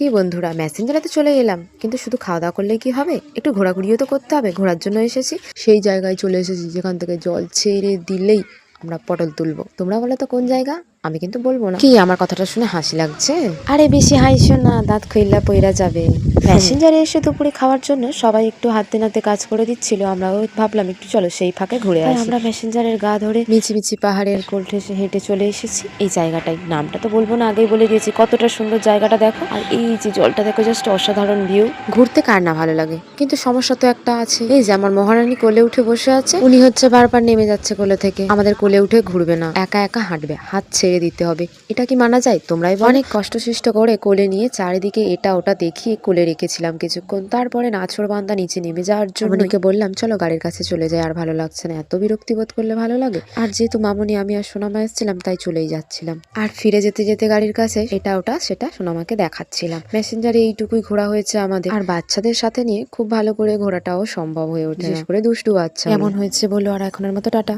কি বন্ধুরা, মেসেঞ্জারে চলে এলাম, কিন্তু শুধু খাওয়া দাওয়া করলে কি হবে? একটু ঘোরাঘুরিও তো করতে হবে। ঘোরার জন্য এসেছি, সেই জায়গায় চলে এসেছি যেখান থেকে জল ছেড়ে দিলেই আমরা পটল তুলবো। তোমরা বলো তো কোন জায়গা? আমি কিন্তু বলবো না। কি আমার কথাটা শুনে হাসি লাগছে? আরে বেশি হাসিও না, দাঁত খইলা পইরা যাবে। মেসেঞ্জারে এসে দুপুরে খাওয়ার জন্য সবাই একটু হাতে নাতে কাজ করে দিচ্ছিল। আমরাও ভাবলাম একটু চলো সেই ফাঁকে ঘুরে আসি। আমরা মেসেঞ্জারের গা ধরে মিছিমিছি পাহাড়ের কোল ঠেসে হেঁটে চলে এসেছি এই জায়গাটাই। নামটা তো বলবো না, আগেই বলে দিয়েছি। কতটা সুন্দর জায়গাটা দেখো, আর এই যে জলটা দেখো, জাস্ট অসাধারণ ভিউ। ঘুরতে কার না ভালো লাগে, কিন্তু সমস্যা তো একটা আছে। এই যে আমার মহারানী কোলে উঠে বসে আছে, উনি হচ্ছে বারবার নেমে যাচ্ছে কোলে থেকে। আমাদের কোলে উঠে ঘুরবে না, একা একা হাঁটবে, হাত ছেড়ে দিতে হবে। এটা কি মানা যায়? তোমরাই বলো। অনেক কষ্ট সৃষ্ট করে কোলে নিয়ে চারিদিকে এটা ওটা দেখিয়ে কোলে রেখেছিলাম কিছুক্ষণ। তারপরে নাছর বান্দা নিচে নেমে যাওয়ার জন্য বললাম চলো গাড়ির কাছে চলে যাই, আর ভালো লাগছে না, এত বিরক্তি বোধ করলে ভালো লাগে। আর যেহেতু মামনি আমি আর সোনামা এসেছিলাম, তাই চলেই যাচ্ছিলাম। আর ফিরে যেতে যেতে গাড়ির কাছে এটা ওটা সেটা সোনামাকে দেখাচ্ছিলাম। মেসেঞ্জারে এইটুকুই ঘোরা হয়েছে আমাদের। আর বাচ্চাদের সাথে নিয়ে খুব ভালো করে ঘোরাটাও সম্ভব হয়ে ওঠে, বিশেষ করে দুষ্টু বাচ্চা। কেমন হয়েছে বলো, আর এখনের মতো টাটা।